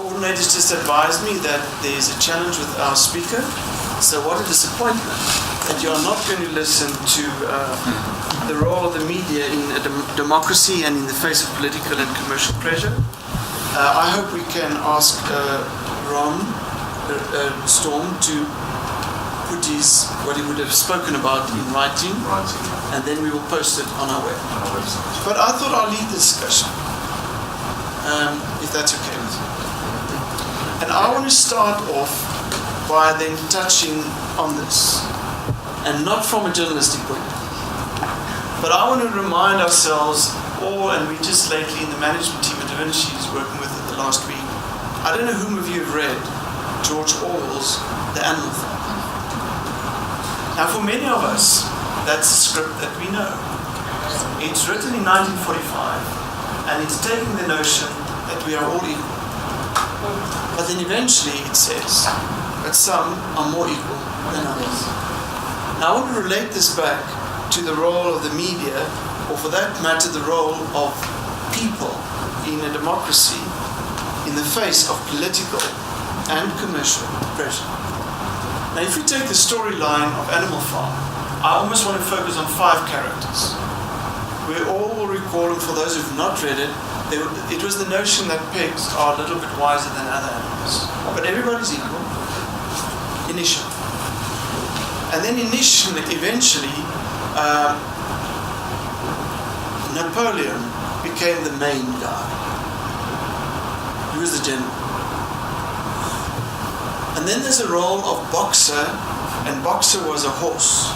coordinators just advised me that there's a challenge with our speaker. So what a disappointment that you are not going to listen to the role of the media in a democracy and in the face of political and commercial pressure. I hope we can ask Ron Storm to put what he would have spoken about in writing, and then we will post it on our website. But I thought I'll lead the discussion, if that's okay with you. And I want to start off by then touching on this, and not from a journalistic point of view, but I want to remind ourselves all, and we just lately in the management team at Da Vinci is working with it the last week. I don't know whom of you have read George Orwell's The Animal Farm. Now for many of us, that's a script that we know. It's written in 1945, and it's taking the notion that we are all equal. But then eventually it says that some are more equal than others. Now I want to relate this back to the role of the media, or for that matter the role of people in a democracy in the face of political and commercial pressure. Now if we take the storyline of Animal Farm, I almost want to focus on 5 characters. We all will recall, and for those who have not read it, it was the notion that pigs are a little bit wiser than other animals. But everybody's equal, initially. And then eventually, Napoleon became the main guy. He was the general. And then there's a role of boxer, and boxer was a horse,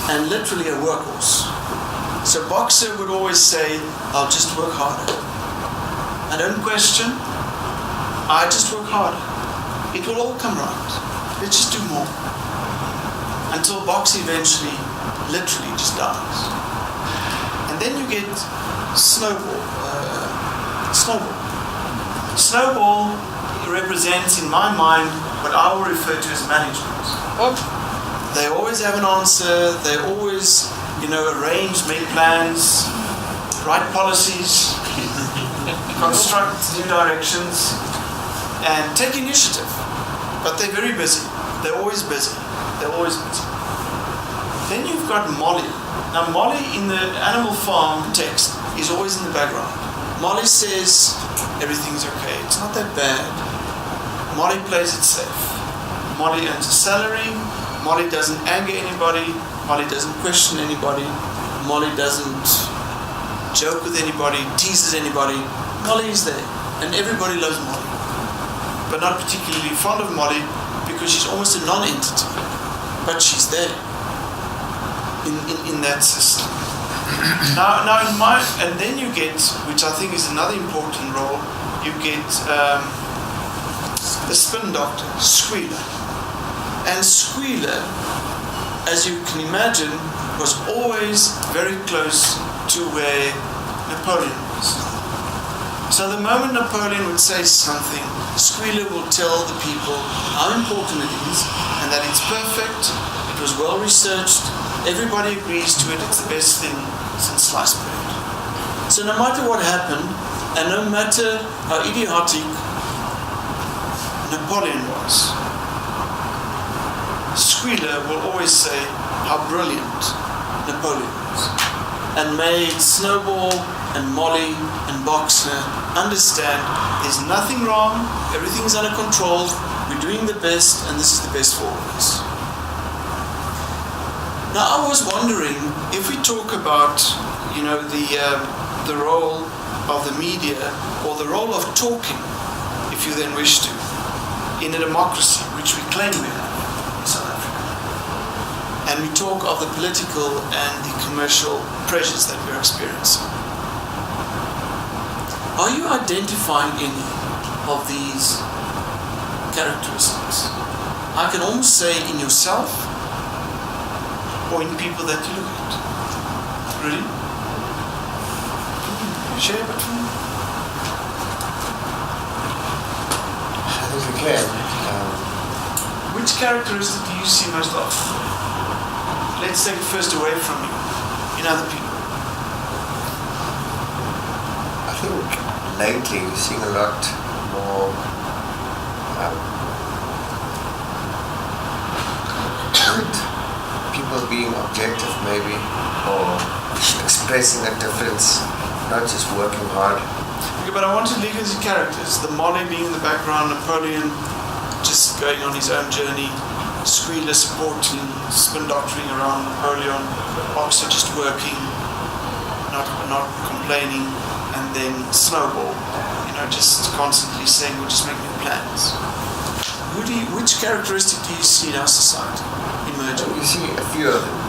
and literally a workhorse. So boxer would always say, I'll just work harder. I don't question, I just work harder. It will all come right. Let's just do more. Until boxer eventually, literally just dies. And then you get Snowball. Snowball represents, in my mind, what I will refer to as management. They always have an answer, they always arrange, make plans, write policies, construct new directions, and take initiative. But they're very busy. They're always busy. Then you've got Molly. Now Molly in the Animal Farm text is always in the background. Molly says everything's okay. It's not that bad. Molly plays it safe. Molly earns a salary. Molly doesn't anger anybody. Molly doesn't question anybody. Molly doesn't joke with anybody, teases anybody. Molly is there, and everybody loves Molly, but not particularly fond of Molly because she's almost a non-entity, but she's there in that system. And then you get, which I think is another important role, you get the spin doctor, Squealer. And Squealer, as you can imagine, was always very close to where Napoleon was. So the moment Napoleon would say something, Squealer will tell the people how important it is, and that it's perfect, it was well researched, everybody agrees to it, it's the best thing since sliced bread. So no matter what happened, and no matter how idiotic Napoleon was, Squealer will always say how brilliant Napoleon was, and made Snowball and Molly and Boxer understand there's nothing wrong, everything's under control, we're doing the best, and this is the best for all of us. Now I was wondering, if we talk about the role of the media, or the role of talking, if you then wish to, in a democracy, which we claim we have in South Africa. And we talk of the political and the commercial pressures that we're experiencing. Are you identifying any of these characteristics? I can almost say in yourself or in people that you look at. Really? Share between? I think we can. Which characteristic do you see most often? Let's take it first away from you, in other people. I think lately we're seeing a lot more or people being objective maybe, or expressing a difference, not just working hard. Okay, but I want to link into characters. The Molly being in the background, Napoleon just going on his own journey, Squealer supporting, spin doctoring around Napoleon, Boxer just working, not complaining, and then Snowball, just constantly saying we're just making plans. Which characteristic do you see in our society emerging? You see a few of them.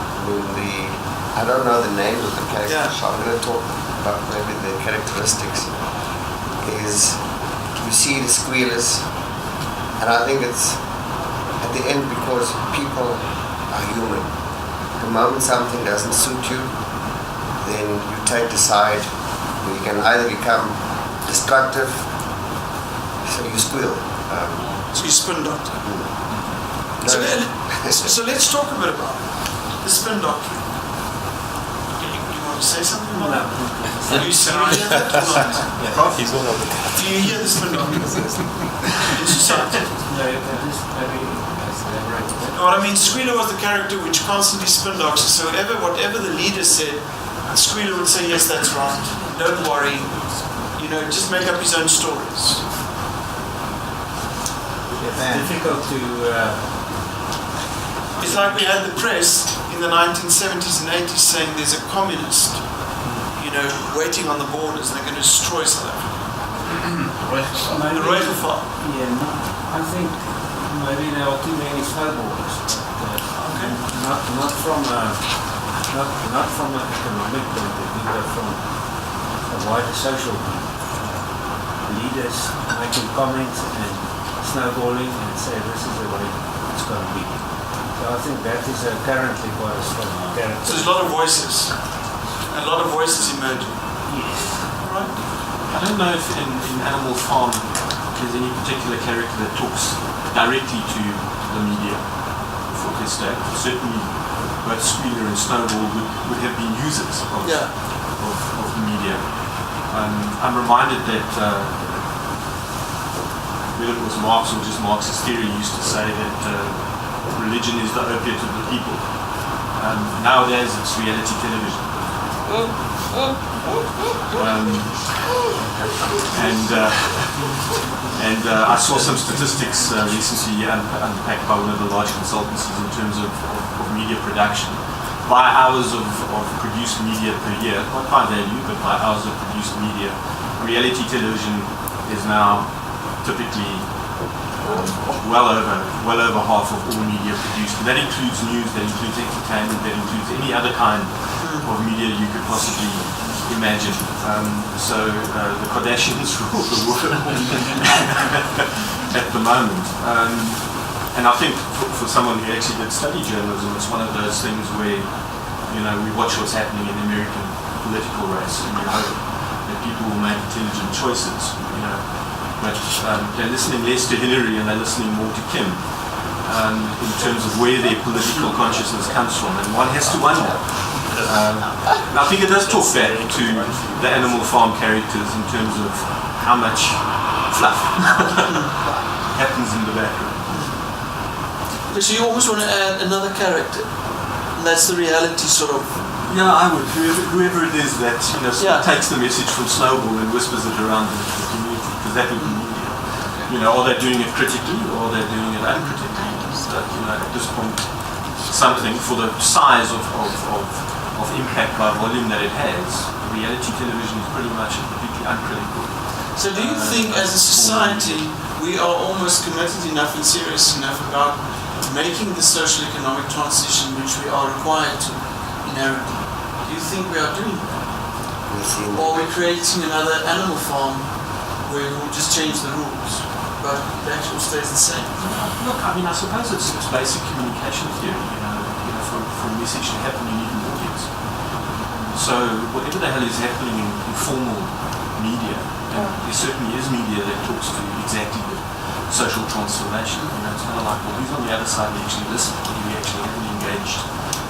I don't know the names of the characters, so I'm going to talk about maybe the characteristics. You see the Squealers, and I think it's at the end because people are human. The moment something doesn't suit you, then you take the side where you can either become destructive, so you squeal. So you spin doctor. So let's talk a bit about the spin doctor. You want to say something about that? Do you hear that or not? Prof, he's all over. Do you hear the spin doctor in society? What I mean, Squealer was the character which constantly spin doctors. So whatever the leader said, Squealer would say, yes, that's right. Don't worry. Just make up his own stories. It's difficult to... It's like we had the press in the 1970s and 80s saying there's a communist, waiting on the borders and they're going to destroy South Africa. The Reugelfall. Yeah, I think maybe there are too many snowballers. Okay. Not from an economic point of view, but from a wider social point. Leaders making comments and snowballing and say this is the way it's going to be. So I think that is currently quite a strong character. So there's a lot of voices. A lot of voices emerging. Yes. All right. I don't know if in Animal Farm there's any particular character that talks directly to the media for his state. Certainly both Squealer and Snowball would have been users of the media. I'm reminded that whether it was Marx or just Marx's theory used to say that religion is the opiate of the people. Nowadays it's reality television. I saw some statistics recently unpacked by one of the large consultancies in terms of media production. By hours of produced media per year, not by value, but by hours of produced media, reality television is now typically well over half of all media produced. And that includes news, that includes entertainment, that includes any other kind of media you could possibly imagine. The Kardashians rule the world at the moment. And I think for someone who actually did study journalism, it's one of those things where, we watch what's happening in the American political race and you hope that people will make intelligent choices, But they're listening less to Hillary and they're listening more to Kim in terms of where their political consciousness comes from. And one has to wonder. I think it does talk back to the Animal Farm characters in terms of how much fluff happens in the background. So you almost want to add another character, and that's the reality sort of. Yeah, I would. Whoever it is that takes the message from Snowball and whispers it around the community, because that would be media. Are they doing it critically or are they doing it uncritically? At this point, something for the size of impact by volume that it has, reality television is pretty much completely uncritical. So do you think as a society we are almost committed enough and serious enough about making the social economic transition which we are required to inherently? Do you think we are doing that? Or are we creating another Animal Farm where we'll just change the rules, but the actual stays the same? Look, I suppose it's basic communication theory, for a message to happen you need an audience. So whatever the hell is happening in formal media, and there certainly is media that talks to exactly the social transformation. It's kind of like, well, who's on the other side that actually listen? Or do we actually have an engaged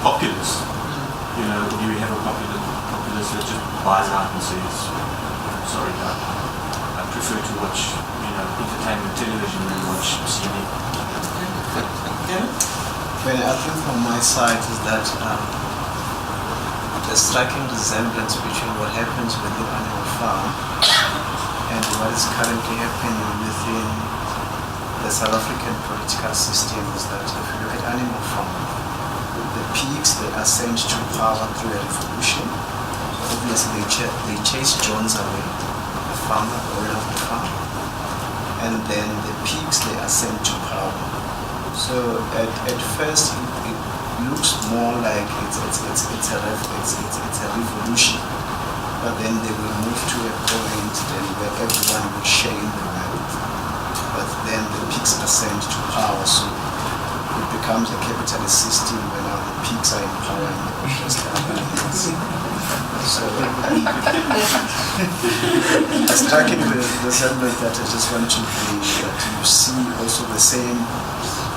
populace? Or do we have a populace that just buys out and says, sorry, I prefer to watch, television and watch CD. Well, I think from my side is that the striking resemblance between what happens within Animal Farm and what is currently happening within the South African political system is that if you look at Animal Farm, the pigs, they are sent to power through a revolution. Obviously, they chase Jones away, the farmer, the owner of the farm, and then the pigs, they are sent to power. So at first it looks more like it's a revolution, but then they will move to a point then where everyone will share in the wealth. But then the pigs are sent to power, so it becomes a capitalist system where now the pigs are in power and the owners are animals. So a striking resemblance that I just want to bring that you see also the same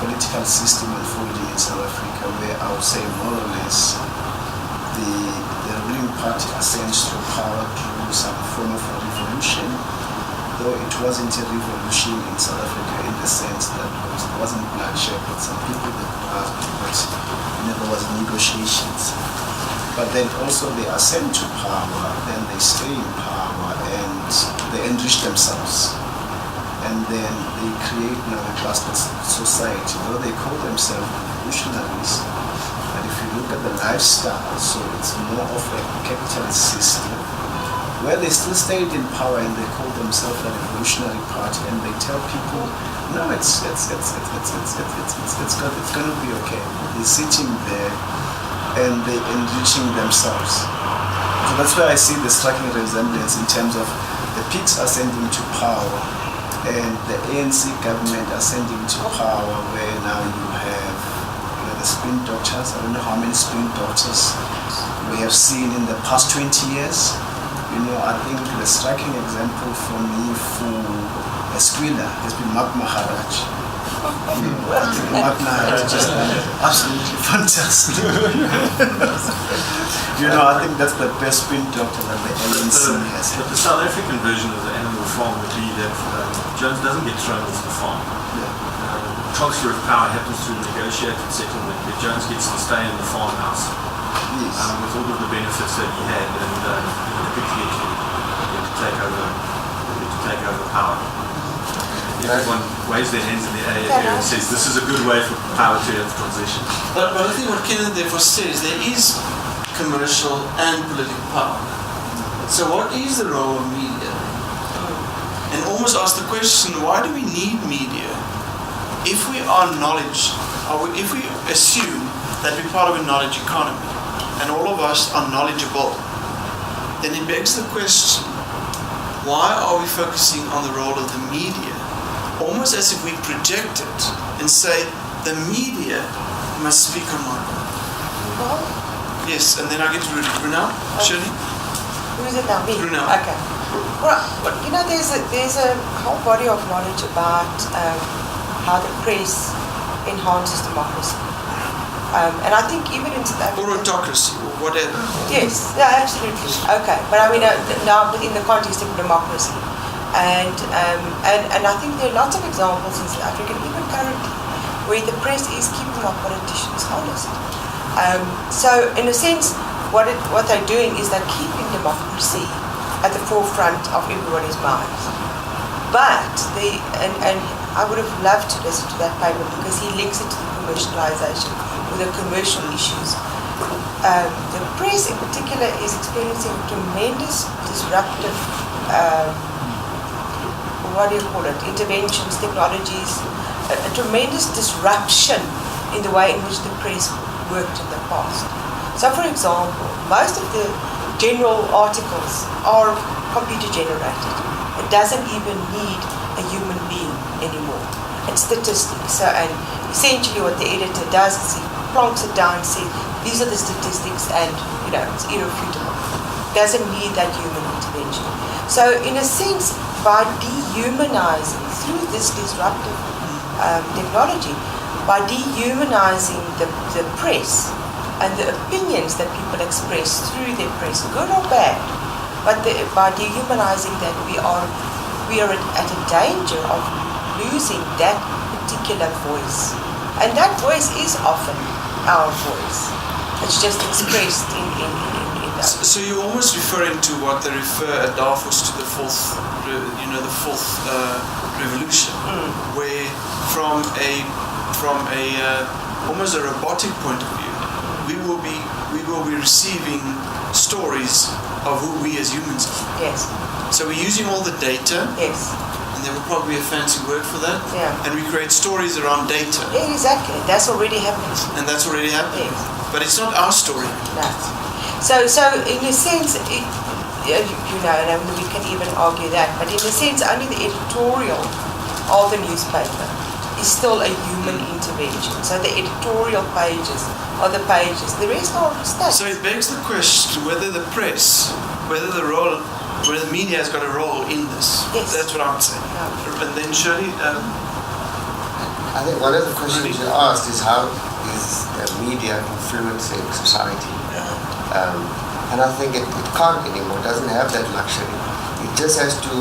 political system unfolding in South Africa, where I would say more or less the ruling party ascends to power through some form of a revolution, though it wasn't a revolution in South Africa in the sense that it wasn't bloodshed, but some people that but there was negotiations. But then also they ascend to power, then they stay in power and they enrich themselves. And then they create now a classless society. Though they call themselves revolutionaries, but if you look at the lifestyle, so it's more of a capitalist system, where they still stayed in power and they call themselves a revolutionary party, and they tell people, no, it's going to be okay. They're sitting there and they're enriching themselves. So that's where I see the striking resemblance in terms of the pigs ascending to power and the ANC government ascending to power, where now you have the spin doctors. I don't know how many spin doctors we have seen in the past 20 years. I think the striking example for me for a squealer has been Mark Maharaj. I think Mark Maharaj just absolutely fantastic. I think that's the best spin doctor that the ANC has. But the South African version of the Animal Farm would be that Jones doesn't get thrown off the farm. Transfer of power happens through negotiated settlement, but Jones gets to stay in the farmhouse with all of the benefits that he had, and quickly get to take over power. Everyone waves their hands in the air and says this is a good way for power to have transition. But I think what Kenneth therefore says, there is commercial and political power. So what is the role of media? And almost ask the question, why do we need media? If we are knowledge, if we assume that we're part of a knowledge economy and all of us are knowledgeable, then it begs the question, why are we focusing on the role of the media? Almost as if we project it and say, the media must speak on my behalf. Yes, and then I get to Brunel, Shirley? Who is it now? Me? Brunel. Okay. Well, there's a whole body of knowledge about how the press enhances democracy. And I think even in South Africa... Or autocracy, or whatever. Yes, yeah, absolutely. Okay. But I mean, now within the context of democracy. And I think there are lots of examples in South Africa, even currently, where the press is keeping our politicians honest. So in a sense, what they're doing is they're keeping democracy at the forefront of everybody's minds. But and I would have loved to listen to that paper because he links it to the commercialization or the commercial issues. The press in particular is experiencing tremendous disruptive interventions, technologies, a tremendous disruption in the way in which the press worked in the past. So for example, most of the general articles are computer generated. It doesn't even need a human being anymore. It's statistics. So, and essentially what the editor does is he plonks it down and says, these are the statistics, and it's irrefutable. Doesn't need that human intervention. So in a sense, by dehumanizing through this disruptive technology, by dehumanizing the press and the opinions that people express through their press, good or bad, but by dehumanizing that, we are at a danger of losing that particular voice. And that voice is often our voice. It's just expressed in that. So you're almost referring to what they refer at Davos to the fourth revolution, where from a almost a robotic point of view, we will be receiving stories of who we as humans are. Yes. So we're using all the data. Yes. And there will probably be a fancy word for that. Yeah. And we create stories around data. Yeah, exactly. That's already happening. And that's already happening. Yes. But it's not our story. No. So in a sense, and we can even argue that, but in a sense, only the editorial of the newspaper is still a human intervention. So the editorial pages are the pages. The rest are stats. So it begs the question whether the press, whether the media has got a role in this. Yes. That's what I'm saying. Yeah. And then Shirley, I think one of the questions you asked is how is media influencing society? And I think it can't anymore. It doesn't have that luxury. It just has to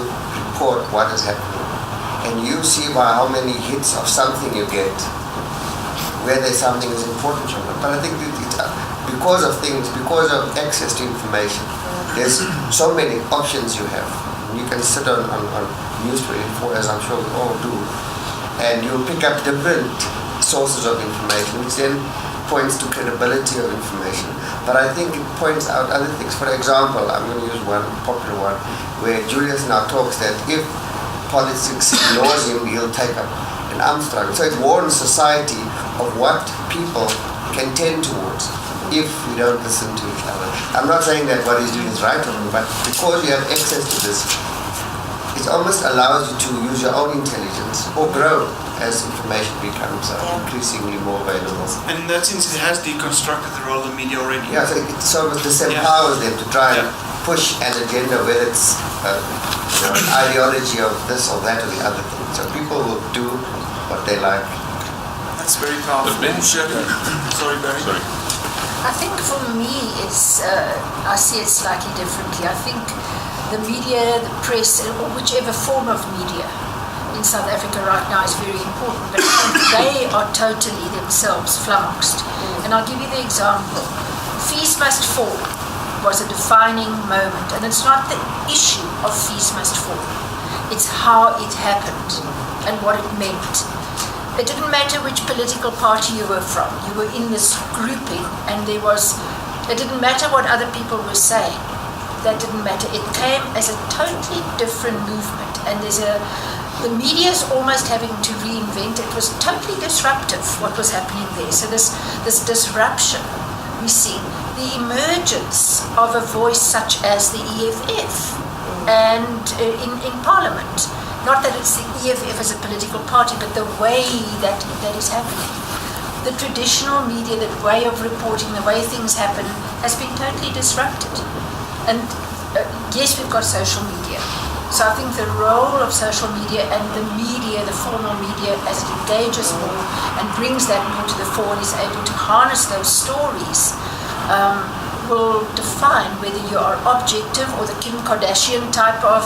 report what is happening. And you see by how many hits of something you get, whether something is important or not. But I think because of access to information, there's so many options you have. You can sit on News 24, as I'm sure we all do, and you'll pick up different sources of information, which then points to credibility of information. But I think it points out other things. For example, I'm going to use one popular one, where Julius now talks that if politics ignores him, he'll take up an arms struggle. So it warns society of what people can tend towards if we don't listen to each other. I'm not saying that what he's doing is right or wrong, but because you have access to this, it almost allows you to use your own intelligence or grow as information becomes increasingly more available. and in that sense, it has deconstructed the role of the media already. Yeah, so it sort of disempowers them to try and push an agenda, whether it's an ideology of this or that or the other thing. So people will do what they like. That's very powerful. Shirley? Sorry, Barry. Sorry. I think for me, I see it slightly differently. I think the media, the press, or whichever form of media in South Africa right now is very important, but I think they are totally themselves flummoxed. And I'll give you the example. Fees Must Fall was a defining moment, and it's not the issue of fees must fall. It's how it happened and what it meant. It didn't matter which political party you were from. You were in this grouping, and it didn't matter what other people were saying. That didn't matter. It came as a totally different movement, and the media is almost having to reinvent. It was totally disruptive what was happening there. So this disruption we see, the emergence of a voice such as the EFF, and in Parliament. Not that it's the EFF as a political party, but the way that is happening. The traditional media, the way of reporting, the way things happen, has been totally disrupted. And yes, we've got social media. So I think the role of social media and the media, the formal media, as it engages more and brings that more to the fore and is able to harness those stories, will define whether you are objective or the Kim Kardashian type of,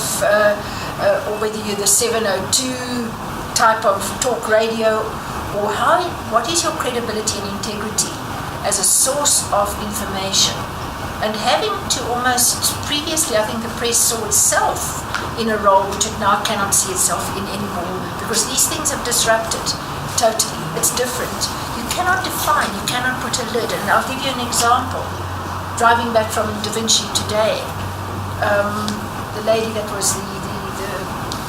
or whether you're the 702 type of talk radio, or what is your credibility and integrity as a source of information. And having to almost, previously I think the press saw itself in a role which it now cannot see itself in anymore, because these things have disrupted totally. It's different. You cannot define, you cannot put a lid. And I'll give you an example. Driving back from Da Vinci today, the lady that was the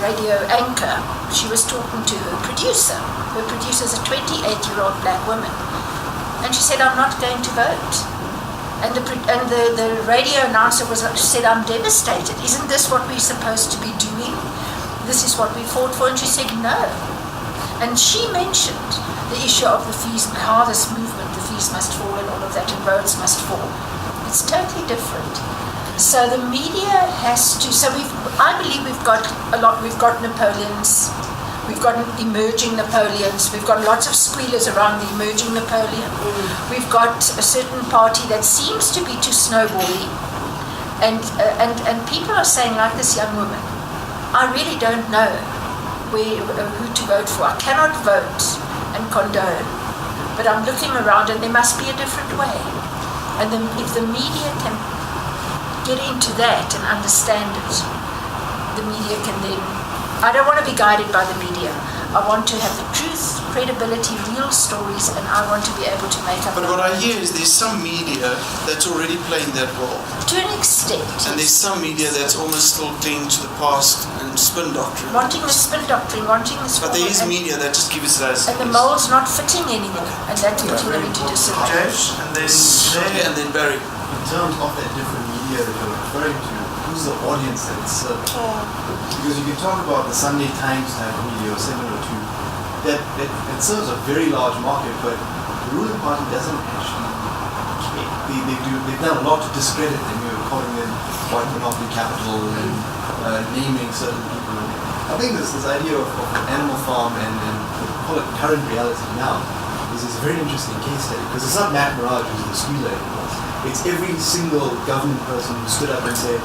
radio anchor, she was talking to her producer. Her producer's a 28-year-old black woman. And she said, I'm not going to vote. And the radio announcer said, I'm devastated. Isn't this what we're supposed to be doing? This is what we fought for. And she said, no. And she mentioned the issue of the fees, how this movement, the fees must fall and all of that, and roads must fall. It's totally different. So the media has to, I believe we've got a lot, we've got Napoleons, we've got emerging Napoleons, we've got lots of squealers around the emerging Napoleon, we've got a certain party that seems to be too snowbally, and people are saying, like this young woman, I really don't know who to vote for. I cannot vote and condone, but I'm looking around and there must be a different way. And then if the media can get into that and understand it, the media can then... I don't want to be guided by the media. I want to have the truth, credibility, real stories, and I want to be able to make up... But what I hear is there's some media that's already playing that role. To an extent. And there's some media that's almost still clinging to the past and spin doctrine. Wanting the spin doctrine, wanting this... But there is media that just gives it as... And the mold's not fitting anymore, and that's putting them into disarray. James, and then Ray, and then Barry. In terms of that different media that you're referring to, who's the audience that it's served? Because you can talk about the Sunday Times type of media or similar to that it serves a very large market, but the ruling party doesn't actually care. They've done a lot to discredit them. You're calling them white monopoly capital and naming certain people. I think this idea of Animal Farm and call it current reality now is a very interesting case study, because it's not Matt Mirage who's the squealer anymore. It's every single government person who stood up and said,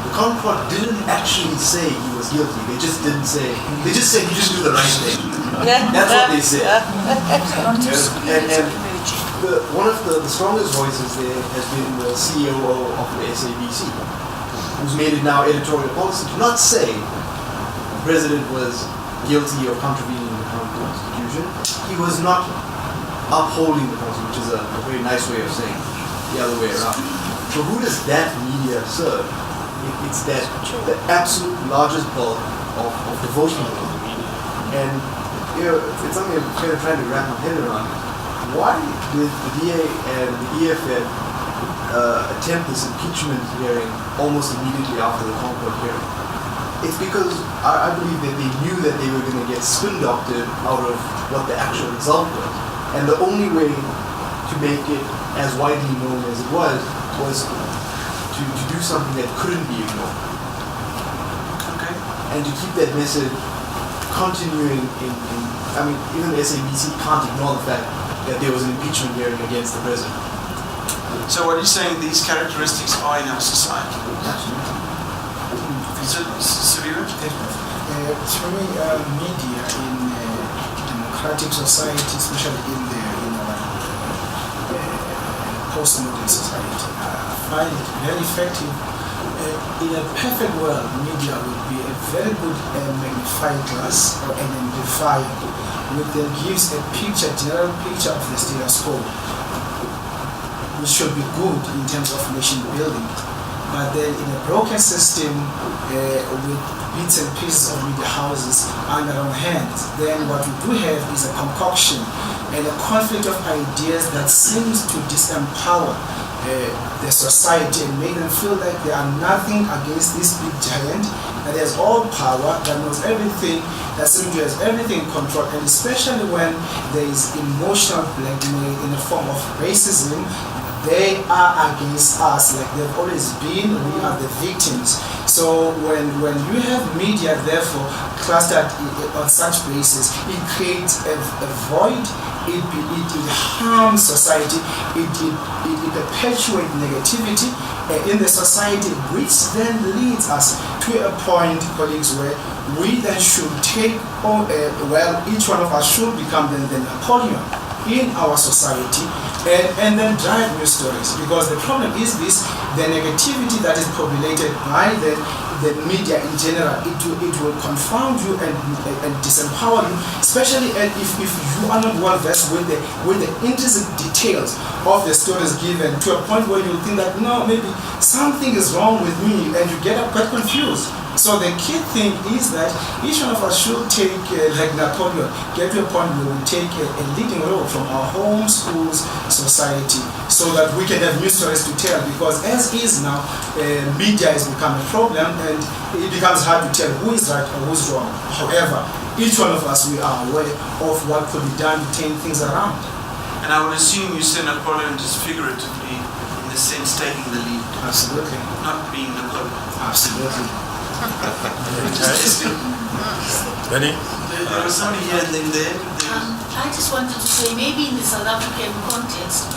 the Concord didn't actually say he was guilty. They just didn't say. They just said he just do the right thing. That's what they said. And one of the strongest voices there has been the CEO of the SABC, who's made it now editorial policy to not say the president was guilty of contravening the Constitution. He was not upholding the Constitution, which is a very nice way of saying the other way around. So who does that media serve? It's the absolute largest bulk of the voting pool. And it's something I'm kind of trying to wrap my head around. Why did the DA and the EFF attempt this impeachment hearing almost immediately after the Concord hearing? It's because I believe that they knew that they were going to get spin doctored out of what the actual result was. And the only way to make it as widely known as it was to do something that couldn't be ignored. Okay. And to keep that message continuing I mean, even the SABC can't ignore the fact that there was an impeachment hearing against the president. So what are you saying these characteristics are in our society? So, Sabira? For me, media in democratic society, especially in our postmodern society, find it very effective. In a perfect world, media would be a very good magnifying glass or an amplifier, which then gives a general picture of the status quo, which should be good in terms of nation building. But then in a broken system with bits and pieces of media houses under our hands, then what we do have is a concoction and a conflict of ideas that seems to disempower the society and make them feel like they are nothing against this big giant that has all power, that knows everything, that seems to have everything controlled, and especially when there is emotional blackmail in the form of racism. They are against us, like they've always been. We are the victims. So when you have media, therefore, clustered on such basis, it creates a void. It harms society. It perpetuates negativity in the society, which then leads us to a point, colleagues, where we then should take, each one of us should become then the Napoleon in our society, and then drive new stories. Because the problem is this: the negativity that is populated by the media in general, it will confound you and disempower you, especially if you are not well versed with the intrinsic details of the stories given, to a point where you think that no, maybe something is wrong with me, and you get quite confused. So the key thing is that each one of us should take, like Napoleon, get to a point where we take a leading role from our home, schools, society, so that we can have new stories to tell. Because as is now, media has become a problem, and it becomes hard to tell who is right or who's wrong. However, each one of us, we are aware of what could be done to turn things around. And I would assume you say Napoleon just figuratively, in the sense taking the lead. Absolutely. Not being Napoleon. Absolutely. Benny? There was somebody here and then there. I just wanted to say, maybe in the South African context,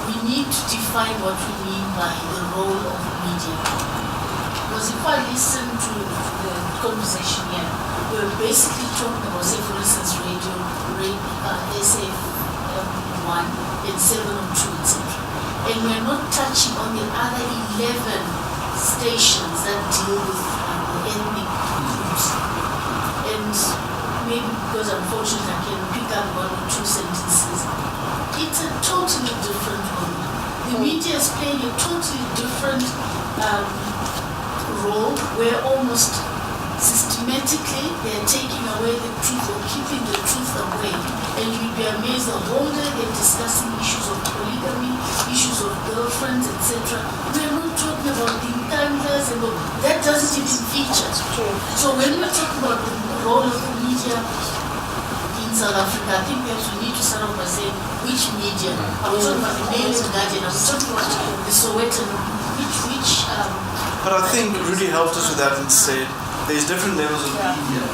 we need to define what we mean by the role of media. Because if I listen to the conversation here, we're basically talking about, say, for instance, radio, SF1 and 702, etc. And we're not touching on the other 11 stations that deal with ethnic groups. And maybe because unfortunately I can pick up one or two sentences, it's a totally different role. The media is playing a totally different role where almost systematically they're taking away the truth or keeping the truth away. And you'd be amazed the whole day they're discussing issues of polygamy, issues of girlfriends, etc. We're not talking about the encounters and all. That doesn't even feature. So when we're talking about the role of the media in South Africa, I think perhaps we need to start off by saying which media. I was talking about the Mail and Guardian, I was talking about the Sowetan, which But I think Rudy helped us with that and said there's different levels of media.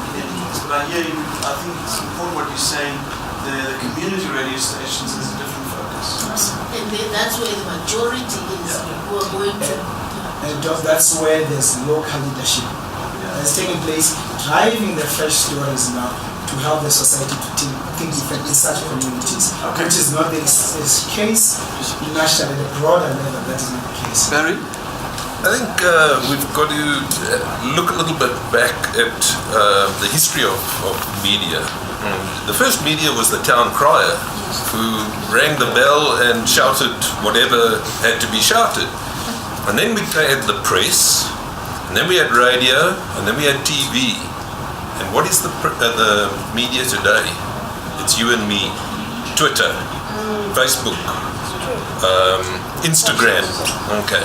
But I hear you, I think it's important what you're saying. The community radio stations has a different focus. And that's where the majority is who are going to. And that's where there's local leadership that's taking place, driving the fresh stories now to help the society to think differently in such communities, which is not the case nationally, the broader level, that is not the case. Barry? I think we've got to look a little bit back at the history of media. The first media was the town crier, who rang the bell and shouted whatever had to be shouted. And then we had the press, and then we had radio, and then we had TV. And what is the media today? It's you and me. Twitter, Facebook, Instagram. Okay.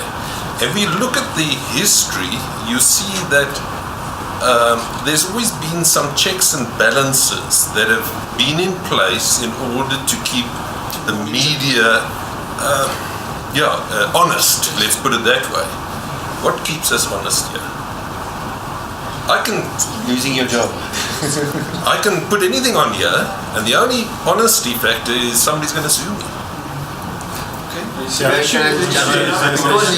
If we look at the history, you see that there's always been some checks and balances that have been in place in order to keep the media honest, let's put it that way. What keeps us honest here? Losing your job. I can put anything on here, and the only honesty factor is somebody's going to sue me. Because you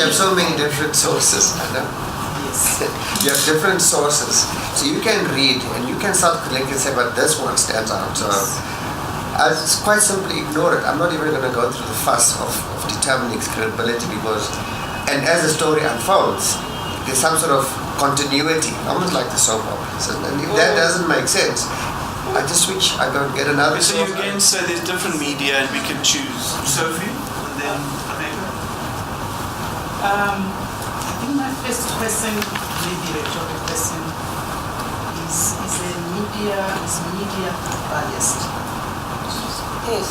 have so many different sources, I know. You have different sources, so you can read and you can start collecting and say, but this one stands out. So I just quite simply ignore it. I'm not even going to go through the fuss of determining its credibility because, and as the story unfolds, there's some sort of continuity, almost like the soap operas. And if that doesn't make sense, I just switch. I go and get another. So you again say there's different media and we can choose. Sophie, and then Rebecca. I think my first question, maybe a rhetorical question, is media biased? Yes.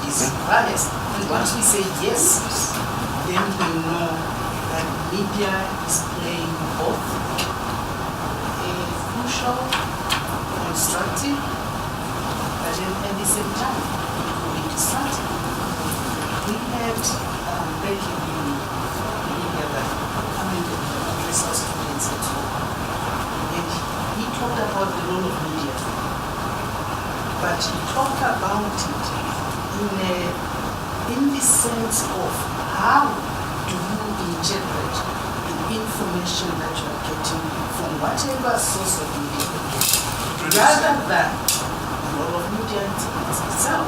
Is biased. And once we say yes, then we know that media is playing both a crucial, constructive, but at the same time, it will be destructive. We had breaking media that coming to address our students at home. And he talked about the role of media, but he talked about it in the sense of how do you interpret the information that you are getting from whatever source of media you get, rather than the role of media itself.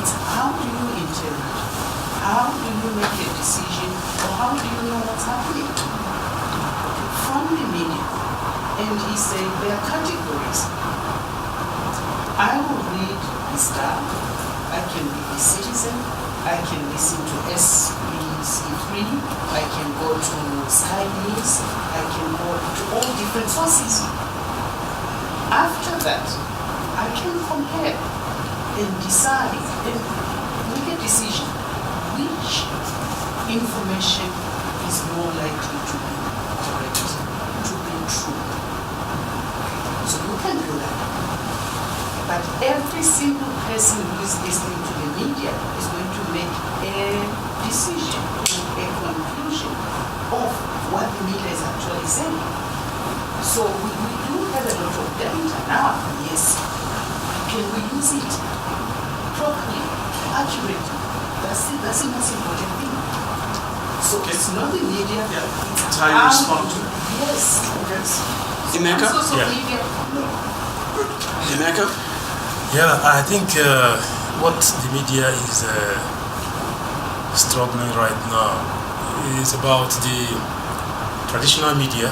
It's how do you interpret, how do you make a decision, or how do you know what's happening from the media. And he said there are categories. I will read the Star, I can read the Citizen, I can listen to SBC3, I can go to Sky News, I can go to all different sources. After that, I can compare and decide and make a decision which information is more likely to be correct, to be true. So you can do that. But every single person who is listening to the media is going to make a decision, a conclusion of what the media is actually saying. So we do have a lot of data now, yes. Can we use it properly, accurately? That's the most important thing. So it's not the media, It's how you respond to it. Yes. Imeka? Media. Emeka? Yeah, I think what the media is struggling right now is about the traditional media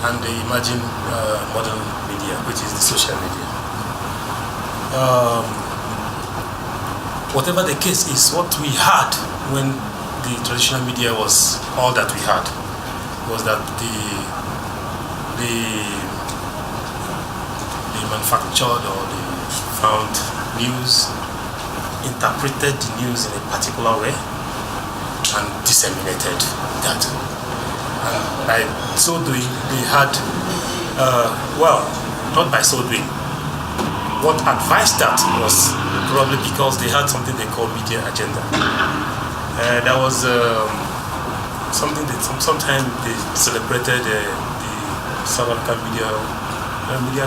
and the emerging modern media, which is the social media. Whatever the case is, what we had when the traditional media was all that we had was that the manufactured or the found news, interpreted the news in a particular way and disseminated that. And by so doing, they had, not by so doing, what advised that was probably because they had something they call media agenda. That was something that sometimes they celebrated the South African Media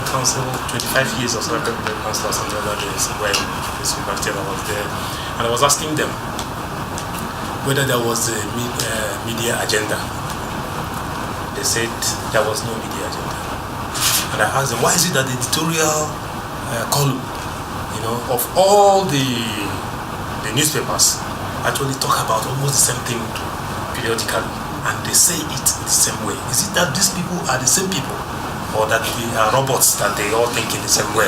Council, 25 years of South African Media Council or something like that when this university was there. And I was asking them whether there was a media agenda. They said there was no media agenda. And I asked them, why is it that the editorial column, of all the newspapers actually talk about almost the same thing periodically, and they say it the same way? Is it that these people are the same people, or that they are robots that they all think in the same way?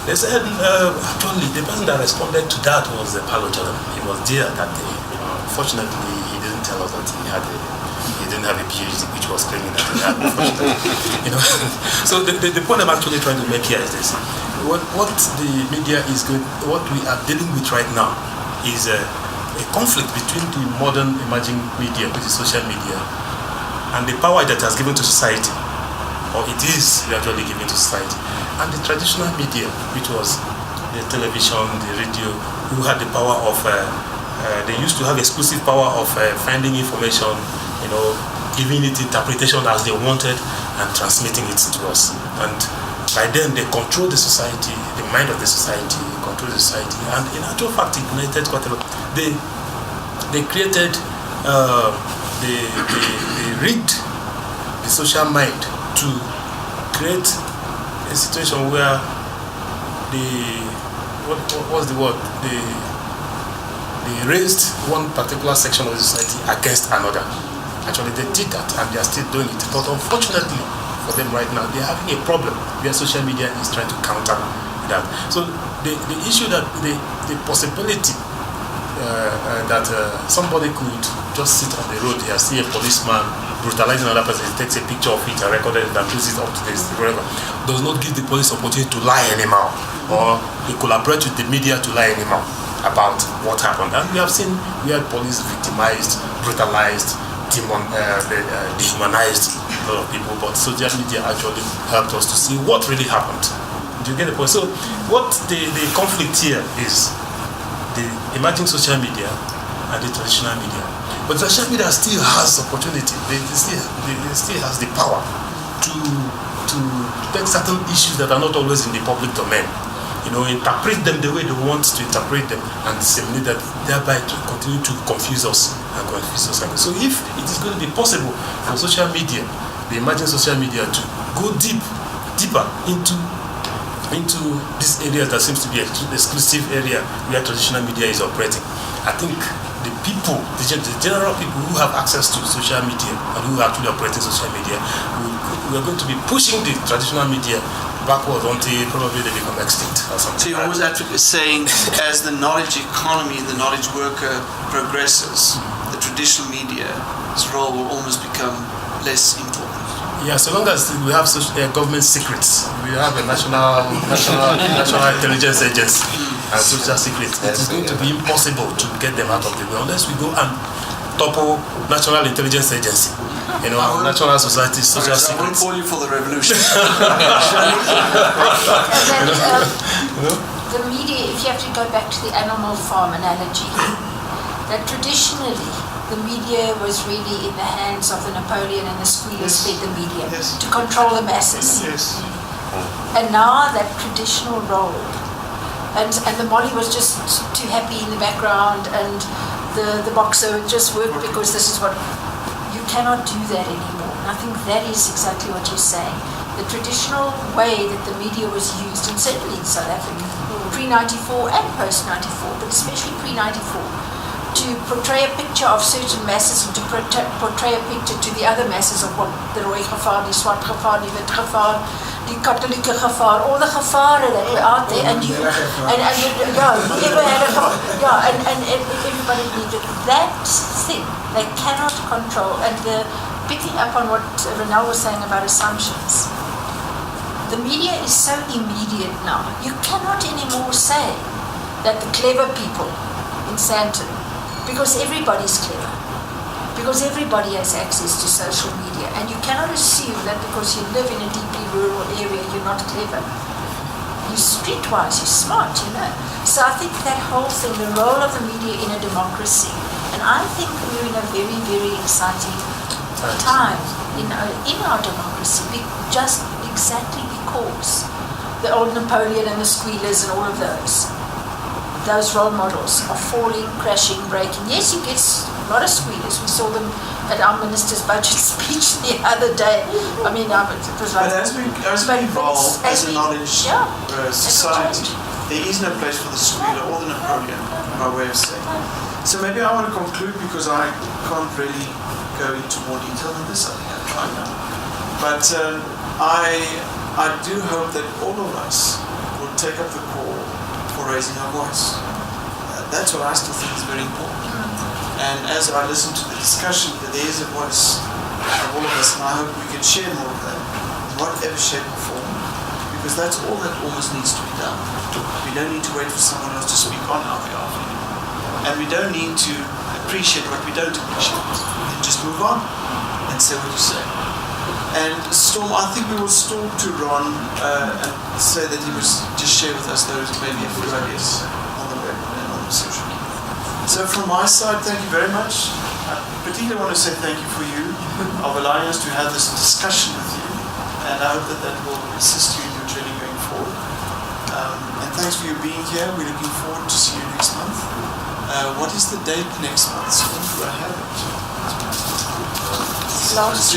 They said actually the person that responded to that was the Palojalan. He was there that day. Unfortunately, he didn't tell us that he didn't have a PhD, which was claiming that he had. So the point I'm actually trying to make here is this: what the media is what we are dealing with right now is a conflict between the modern emerging media, which is social media, and the power that has given to society, or it is gradually given to society, and the traditional media, which was the television, the radio, who had the power of, they used to have exclusive power of finding information, giving it interpretation as they wanted and transmitting it to us. And by then they control the society, the mind of the society, control the society, and in actual fact it created quite a lot. They created, they rigged the social mind to create a situation where they raised one particular section of the society against another. Actually, they did that, and they are still doing it. But unfortunately for them right now, they are having a problem where social media is trying to counter that. So the issue that the possibility that somebody could just sit on the road here, see a policeman brutalizing another person, he takes a picture of it and recorded it and puts it up to this, whatever, does not give the police opportunity to lie anymore, or they collaborate with the media to lie anymore about what happened. And we have seen we had police victimized, brutalized, dehumanized a lot of people, but social media actually helped us to see what really happened. Do you get the point? So what the conflict here is the emerging social media and the traditional media. But social media still has opportunity. They still has the power to take certain issues that are not always in the public domain, interpret them the way they want to interpret them and disseminate that, thereby to continue to confuse us and confuse society. So if it is going to be possible for social media, the emerging social media, to go deeper into this area that seems to be an exclusive area where traditional media is operating, I think the people, the general people who have access to social media and who are actually operating social media, we are going to be pushing the traditional media backwards until probably they become extinct or something. So you're always saying as the knowledge economy, the knowledge worker progresses, the traditional media's role will almost become less important. Yeah, so long as we have government secrets, we have a national intelligence agency and social secrets, it is going to be impossible to get them out of the way unless we go and topple national intelligence agency, national society social secrets. I won't call you for the revolution. The media, if you have to go back to the animal farm analogy, that traditionally the media was really in the hands of the Napoleon and the squealers fed the media to control the masses. Yes. And now that traditional role, and the Molly was just too happy in the background, and the boxer just worked because this is what, you cannot do that anymore. And I think that is exactly what you're saying. the traditional way that the media was used, and certainly in South Africa, pre-94 and post-94, but especially pre-94, to portray a picture of certain masses and to portray a picture to the other masses of what the rooi gevaar, die swart gevaar, die wit gevaar, die katholieke gevaar, all the gevare that were out there, and everybody needed that thing. They cannot control, and picking up on what Renal was saying about assumptions. The media is so immediate now. You cannot anymore say that the clever people in Sandton, because everybody's clever, because everybody has access to social media, and you cannot assume that because you live in a deeply rural area, you're not clever. You're streetwise, you're smart, you know. So I think that whole thing, the role of the media in a democracy, and I think we're in a very, very exciting time in our democracy, just exactly because the old Napoleon and the squealers and all of those role models are falling, crashing, breaking. Yes, you get a lot of squealers. We saw them at our minister's budget speech the other day. I mean, it was like... But as we evolve as a knowledge society, there is no place for the squealer or the Napoleon, by way of saying. So maybe I want to conclude, because I can't really go into more detail than this. I think I'll try now. But I do hope that all of us will take up the call for raising our voice. That's what I still think is very important. And as I listen to the discussion, that there is a voice of all of us, and I hope we can share more of that, in whatever shape or form, because that's all that almost needs to be done. We don't need to wait for someone else to speak on our behalf anymore. And we don't need to appreciate what we don't appreciate. And just move on and say what you say. And Storm, I think we will stall to Ron and say that he must just share with us those maybe a few ideas on the web and on the social media. So from my side, thank you very much. I particularly want to say thank you for you of allowing us to have this discussion with you, and I hope that will assist you in your journey going forward. And thanks for you being here. We're looking forward to see you next month. What is the date next month? So do I have it? Last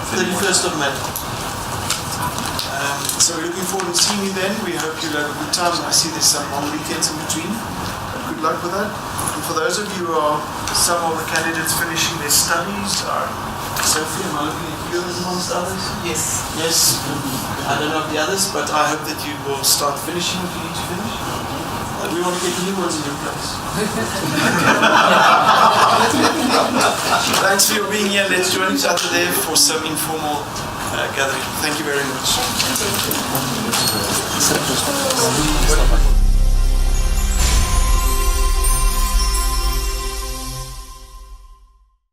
31st of May. So we're looking forward to seeing you then. We hope you'll have a good time. I see there's some long weekends in between. Good luck with that. And for those of you who are some of the candidates finishing their studies, Sophie, am I looking at you amongst others? Yes. Yes. I don't know of the others, but I hope that you will start finishing what you need to finish. We want to get new ones in your place. Thanks for your being here. Let's join each other there for some informal gathering. Thank you very much.